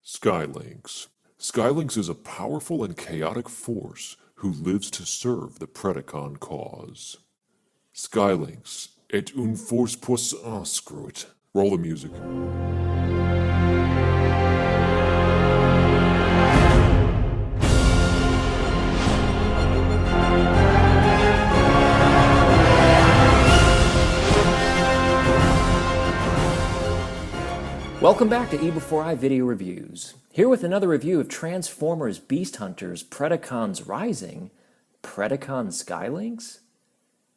SKYLYNX. SKYLYNX is a powerful and chaotic force who lives to serve the Predacon cause. SKYLYNX est une force puissante. Screw it. Roll the music. Welcome back to eBEFOREi Video Reviews. Here with another review of Transformers Beast Hunters Predacons Rising. Predacon SKYLYNX?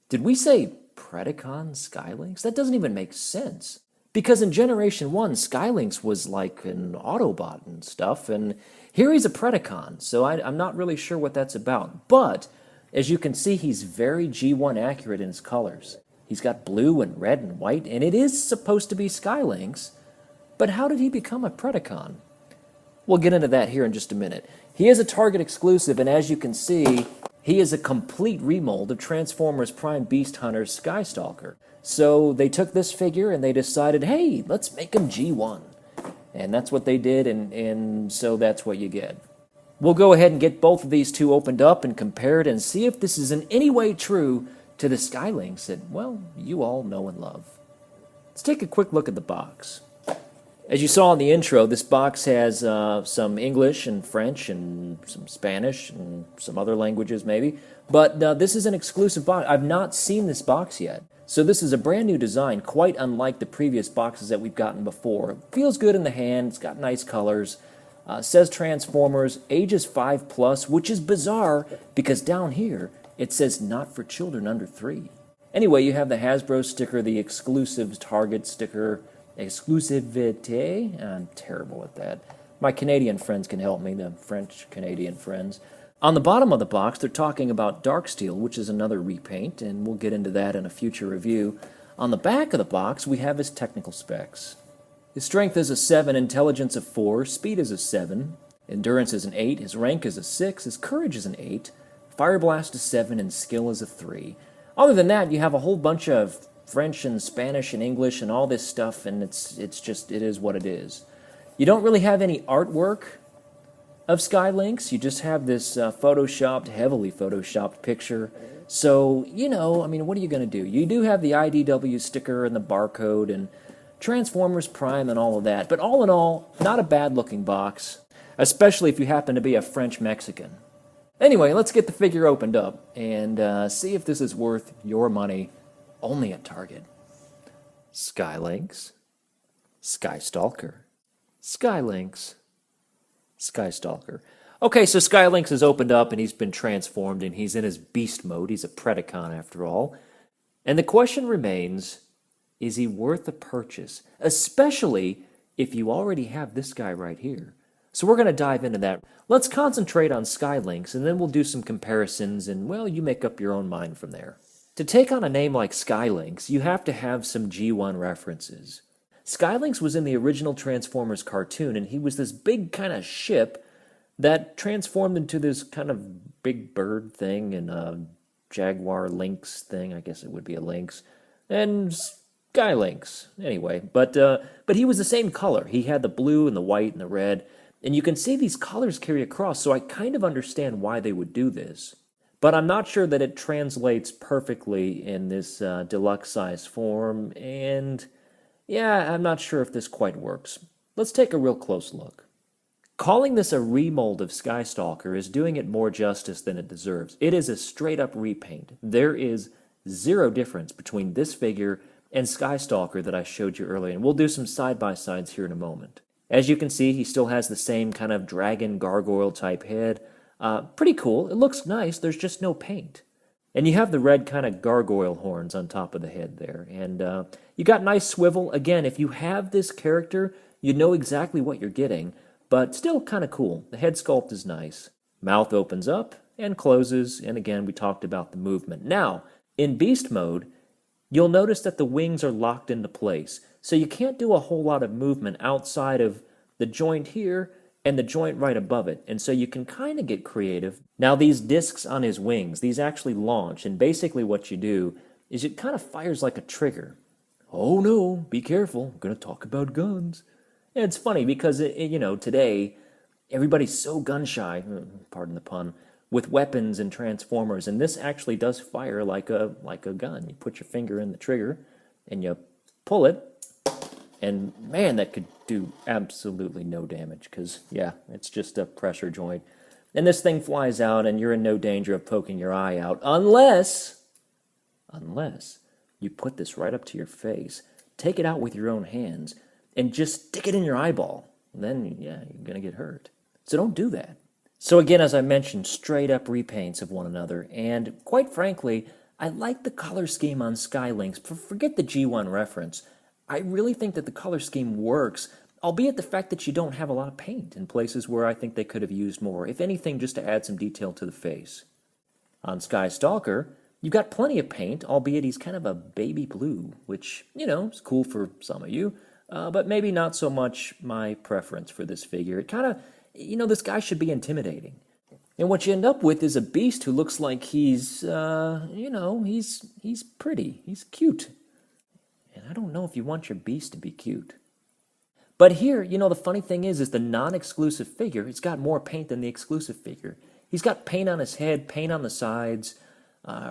Did we say Predacon SKYLYNX? That doesn't even make sense. Because in Generation 1, SKYLYNX was like an Autobot and stuff, and here he's a Predacon, so I'm not really sure what that's about. But, as you can see, he's very G1 accurate in his colors. He's got blue and red and white, and it is supposed to be SKYLYNX. But how did he become a Predacon? We'll get into that here in just a minute. He is a Target exclusive, and as you can see, he is a complete remold of Transformers Prime Beast Hunter Skystalker. So they took this figure and they decided, hey, let's make him G1. And that's what they did, and so that's what you get. We'll go ahead and get both of these two opened up and compared and see if this is in any way true to the SKYLYNX that, well, you all know and love. Let's take a quick look at the box. As you saw in the intro, this box has some English and French and some Spanish and some other languages maybe. But this is an exclusive box. I've not seen this box yet. So this is a brand new design, quite unlike the previous boxes that we've gotten before. It feels good in the hand, it's got nice colors. Says Transformers, ages 5+, which is bizarre because down here it says not for children under 3. Anyway, you have the Hasbro sticker, the exclusive Target sticker, exclusivité. I'm terrible at that. My Canadian friends can help me, the French-Canadian friends. On the bottom of the box, they're talking about Darksteel, which is another repaint, and we'll get into that in a future review. On the back of the box, we have his technical specs. His strength is a 7, intelligence a 4, speed is a 7, endurance is an 8, his rank is a 6, his courage is an 8, fire blast is 7, and skill is a 3. Other than that, you have a whole bunch of French and Spanish and English and all this stuff, and it is what it is. You don't really have any artwork of SKYLYNX. You just have this heavily photoshopped picture. So, you know, I mean, what are you going to do? You do have the IDW sticker and the barcode and Transformers Prime and all of that. But all in all, not a bad-looking box, especially if you happen to be a French-Mexican. Anyway, let's get the figure opened up and see if this is worth your money. Only at Target. SKYLYNX, Skystalker, SKYLYNX, Skystalker. Okay, so SKYLYNX is opened up and he's been transformed and he's in his beast mode. He's a Predacon after all. And the question remains, is he worth a purchase? Especially if you already have this guy right here. So we're going to dive into that. Let's concentrate on SKYLYNX and then we'll do some comparisons and, well, you make up your own mind from there. To take on a name like SKYLYNX, you have to have some G1 references. SKYLYNX was in the original Transformers cartoon, and he was this big kind of ship that transformed into this kind of big bird thing and a Jaguar Lynx thing. I guess it would be a lynx. And SKYLYNX, anyway. But he was the same color. He had the blue and the white and the red. And you can see these colors carry across, so I kind of understand why they would do this. But I'm not sure that it translates perfectly in this deluxe size form, and yeah, I'm not sure if this quite works. Let's take a real close look. Calling this a remold of Skystalker is doing it more justice than it deserves. It is a straight-up repaint. There is zero difference between this figure and Skystalker that I showed you earlier, and we'll do some side-by-sides here in a moment. As you can see, he still has the same kind of dragon gargoyle-type head. Pretty cool. It looks nice. There's just no paint. And you have the red kind of gargoyle horns on top of the head there. And you got nice swivel. Again, if you have this character, you know exactly what you're getting. But still kind of cool. The head sculpt is nice. Mouth opens up and closes. And again, we talked about the movement. Now, in beast mode, you'll notice that the wings are locked into place. So you can't do a whole lot of movement outside of the joint here and the joint right above it, and so you can kind of get creative. Now these discs on his wings, these actually launch, and basically what you do is it kind of fires like a trigger. Oh no, be careful, I'm going to talk about guns. It's funny because, today everybody's so gun shy, pardon the pun, with weapons and transformers, and this actually does fire like a gun. You put your finger in the trigger and you pull it, and man, that could do absolutely no damage because, yeah, it's just a pressure joint. And this thing flies out and you're in no danger of poking your eye out unless you put this right up to your face, take it out with your own hands, and just stick it in your eyeball. Then, yeah, you're going to get hurt. So don't do that. So again, as I mentioned, straight up repaints of one another. And quite frankly, I like the color scheme on SKYLYNX. Forget the G1 reference. I really think that the color scheme works, albeit the fact that you don't have a lot of paint in places where I think they could have used more, if anything, just to add some detail to the face. On Skystalker, you've got plenty of paint, albeit he's kind of a baby blue, which, is cool for some of you, but maybe not so much my preference for this figure. It kind of, this guy should be intimidating. And what you end up with is a beast who looks like he's, he's pretty, he's cute. And I don't know if you want your beast to be cute. But here, the funny thing is the non-exclusive figure, it's got more paint than the exclusive figure. He's got paint on his head, paint on the sides,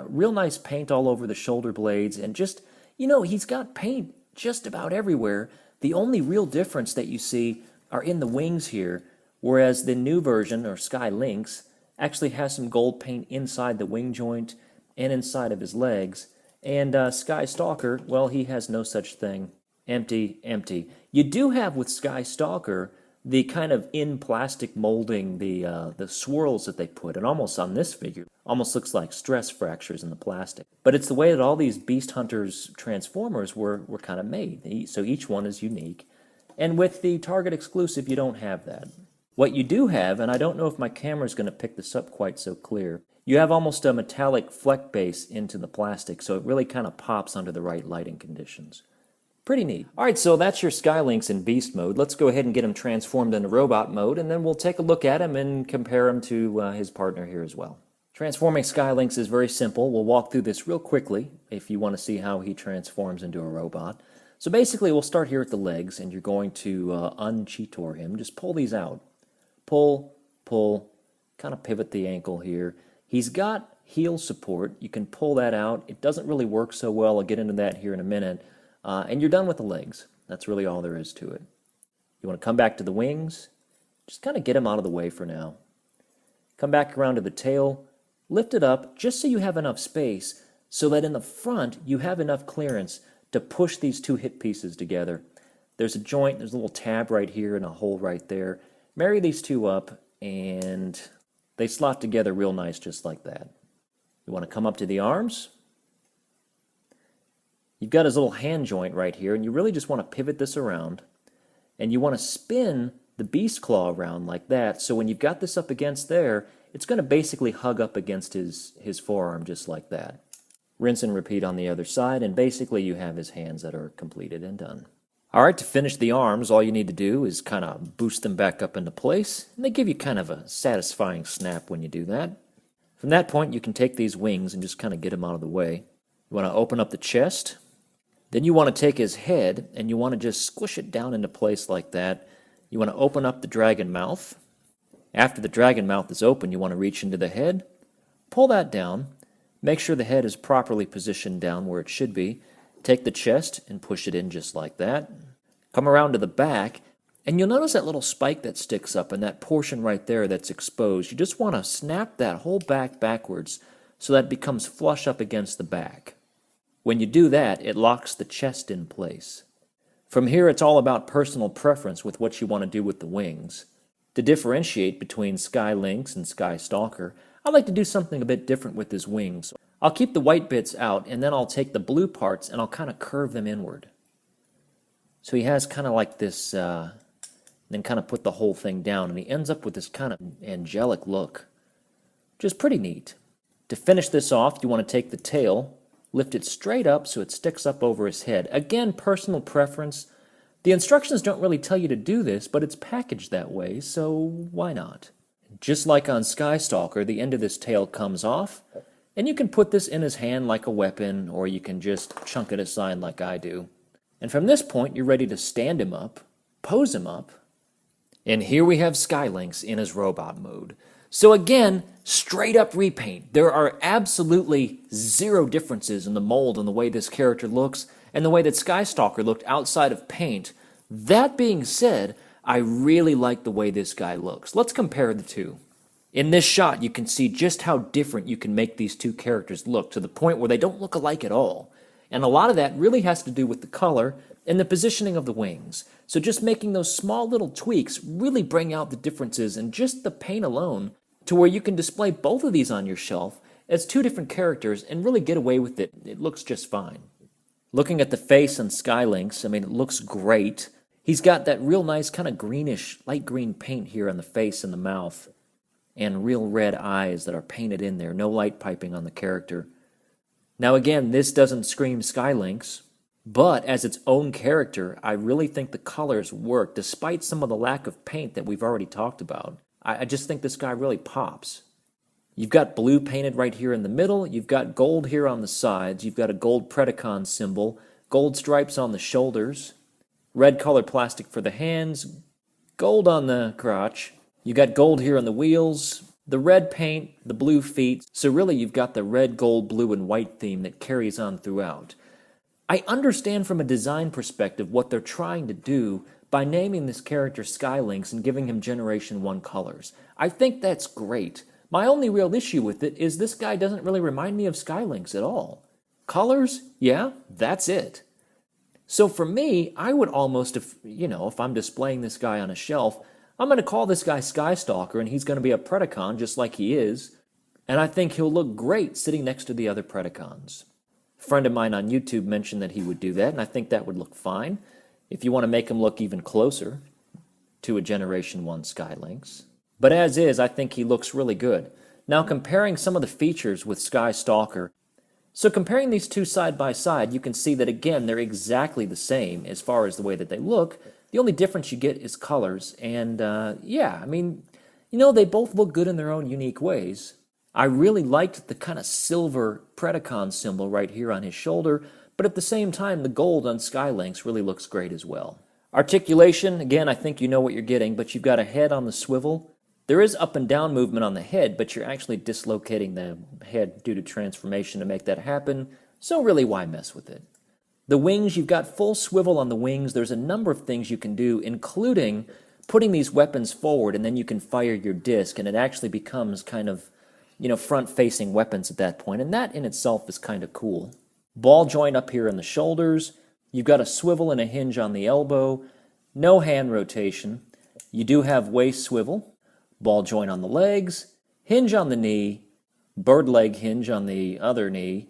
real nice paint all over the shoulder blades, and just, he's got paint just about everywhere. The only real difference that you see are in the wings here, whereas the new version, or SKYLYNX, actually has some gold paint inside the wing joint and inside of his legs. And Skystalker, well, he has no such thing. Empty, empty. You do have with Skystalker the kind of in plastic molding, the swirls that they put, and almost on this figure, almost looks like stress fractures in the plastic. But it's the way that all these Beast Hunters Transformers were kind of made. So each one is unique. And with the Target exclusive, you don't have that. What you do have, and I don't know if my camera is going to pick this up quite so clear, you have almost a metallic fleck base into the plastic, so it really kind of pops under the right lighting conditions. Pretty neat. All right, so that's your SKYLYNX in Beast mode. Let's go ahead and get him transformed into Robot mode, and then we'll take a look at him and compare him to his partner here as well. Transforming SKYLYNX is very simple. We'll walk through this real quickly if you want to see how he transforms into a robot. So basically, we'll start here at the legs, and you're going to un-cheetor him. Just pull these out. Pull, pull, kind of pivot the ankle here. He's got heel support. You can pull that out. It doesn't really work so well. I'll get into that here in a minute. And you're done with the legs. That's really all there is to it. You want to come back to the wings. Just kind of get them out of the way for now. Come back around to the tail. Lift it up just so you have enough space so that in the front you have enough clearance to push these two hip pieces together. There's a joint, there's a little tab right here and a hole right there. Marry these two up and they slot together real nice just like that. You want to come up to the arms. You've got his little hand joint right here, and you really just want to pivot this around. And you want to spin the beast claw around like that, so when you've got this up against there, it's going to basically hug up against his forearm just like that. Rinse and repeat on the other side, and basically you have his hands that are completed and done. Alright, to finish the arms, all you need to do is kind of boost them back up into place, and they give you kind of a satisfying snap when you do that. From that point, you can take these wings and just kind of get them out of the way. You want to open up the chest. Then you want to take his head, and you want to just squish it down into place like that. You want to open up the dragon mouth. After the dragon mouth is open, you want to reach into the head, pull that down, make sure the head is properly positioned down where it should be. Take the chest and push it in just like that. Come around to the back, and you'll notice that little spike that sticks up and that portion right there that's exposed. You just want to snap that whole back backwards so that it becomes flush up against the back. When you do that, it locks the chest in place. From here, it's all about personal preference with what you want to do with the wings. To differentiate between SKYLYNX and Skystalker, I like to do something a bit different with his wings. I'll keep the white bits out, and then I'll take the blue parts and I'll kind of curve them inward. So he has kind of like this, then kind of put the whole thing down, and he ends up with this kind of angelic look, which is pretty neat. To finish this off, you want to take the tail, lift it straight up so it sticks up over his head. Again, personal preference. The instructions don't really tell you to do this, but it's packaged that way, so why not? Just like on Skystalker, the end of this tail comes off, and you can put this in his hand like a weapon, or you can just chunk it aside like I do. And from this point, you're ready to stand him up, pose him up, and here we have SKYLYNX in his robot mode. So again, straight up repaint. There are absolutely zero differences in the mold and the way this character looks and the way that Skystalker looked outside of paint. That being said, I really like the way this guy looks. Let's compare the two. In this shot, you can see just how different you can make these two characters look to the point where they don't look alike at all. And a lot of that really has to do with the color and the positioning of the wings. So just making those small little tweaks really bring out the differences in just the paint alone to where you can display both of these on your shelf as two different characters and really get away with it. It looks just fine. Looking at the face on SKYLYNX, I mean, it looks great. He's got that real nice kind of greenish, light green paint here on the face and the mouth, and real red eyes that are painted in there. No light piping on the character. Now again, this doesn't scream SKYLYNX, but as its own character, I really think the colors work, despite some of the lack of paint that we've already talked about. I just think this guy really pops. You've got blue painted right here in the middle, you've got gold here on the sides, you've got a gold Predacon symbol, gold stripes on the shoulders, red color plastic for the hands, gold on the crotch, you got gold here on the wheels, the red paint, the blue feet, so really you've got the red, gold, blue, and white theme that carries on throughout. I understand from a design perspective what they're trying to do by naming this character SKYLYNX and giving him Generation 1 colors. I think that's great. My only real issue with it is this guy doesn't really remind me of SKYLYNX at all. Colors? Yeah, that's it. So for me, I would almost, if I'm displaying this guy on a shelf, I'm going to call this guy Skystalker, and he's going to be a Predacon just like he is, and I think he'll look great sitting next to the other Predacons. A friend of mine on YouTube mentioned that he would do that, and I think that would look fine if you want to make him look even closer to a Generation 1 SKYLYNX. But as is, I think he looks really good. Now comparing some of the features with Skystalker, so comparing these two side by side, you can see that again, they're exactly the same as far as the way that they look. The only difference you get is colors, and yeah, I mean, they both look good in their own unique ways. I really liked the kind of silver Predacon symbol right here on his shoulder, but at the same time, the gold on SKYLYNX really looks great as well. Articulation, again, I think you know what you're getting, but you've got a head on the swivel. There is up and down movement on the head, but you're actually dislocating the head due to transformation to make that happen, so really why mess with it? The wings, you've got full swivel on the wings. There's a number of things you can do, including putting these weapons forward, and then you can fire your disc, and it actually becomes kind of, front-facing weapons at that point, and that in itself is kind of cool. Ball joint up here in the shoulders. You've got a swivel and a hinge on the elbow. No hand rotation. You do have waist swivel. Ball joint on the legs. Hinge on the knee. Bird leg hinge on the other knee.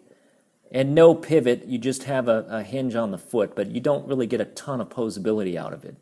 And no pivot, you just have a hinge on the foot, but you don't really get a ton of posability out of it.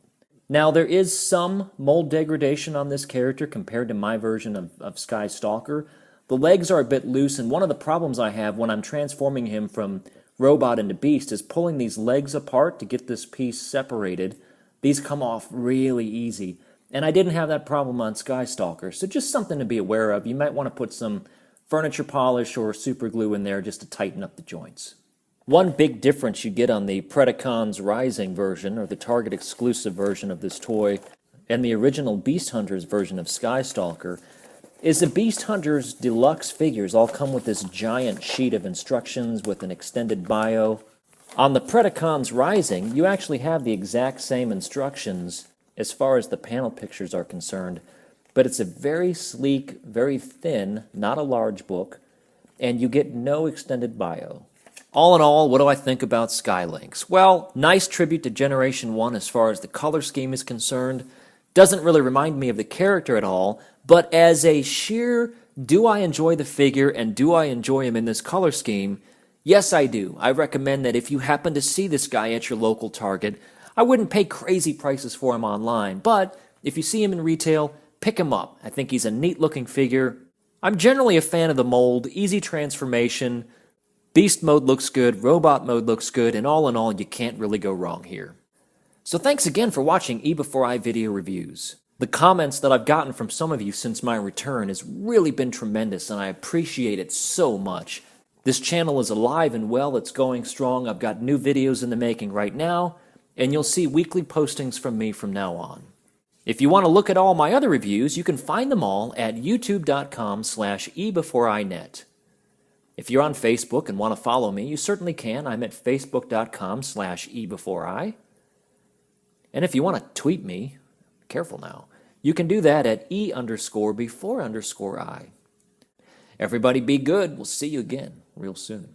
Now, there is some mold degradation on this character compared to my version of Skystalker. The legs are a bit loose, and one of the problems I have when I'm transforming him from robot into beast is pulling these legs apart to get this piece separated. These come off really easy, and I didn't have that problem on Skystalker, so just something to be aware of. You might want to put some furniture polish or super glue in there just to tighten up the joints. One big difference you get on the Predacons Rising version, or the Target exclusive version of this toy, and the original Beast Hunters version of Skystalker, is the Beast Hunters Deluxe figures all come with this giant sheet of instructions with an extended bio. On the Predacons Rising, you actually have the exact same instructions as far as the panel pictures are concerned, but it's a very sleek, very thin, not a large book, and you get no extended bio. All in all, what do I think about SKYLYNX? Well, nice tribute to Generation 1 as far as the color scheme is concerned. Doesn't really remind me of the character at all, but as a sheer, do I enjoy the figure and do I enjoy him in this color scheme? Yes, I do. I recommend that if you happen to see this guy at your local Target, I wouldn't pay crazy prices for him online, but if you see him in retail, pick him up. I think he's a neat-looking figure. I'm generally a fan of the mold, easy transformation, beast mode looks good, robot mode looks good, and all in all, you can't really go wrong here. So thanks again for watching eBEFOREi video reviews. The comments that I've gotten from some of you since my return has really been tremendous, and I appreciate it so much. This channel is alive and well, it's going strong, I've got new videos in the making right now, and you'll see weekly postings from me from now on. If you want to look at all my other reviews, you can find them all at youtube.com/eBEFOREiNet. If you're on Facebook and want to follow me, you certainly can. I'm at facebook.com/eBEFOREi. And if you want to tweet me, careful now, you can do that at E_before_I. Everybody be good. We'll see you again real soon.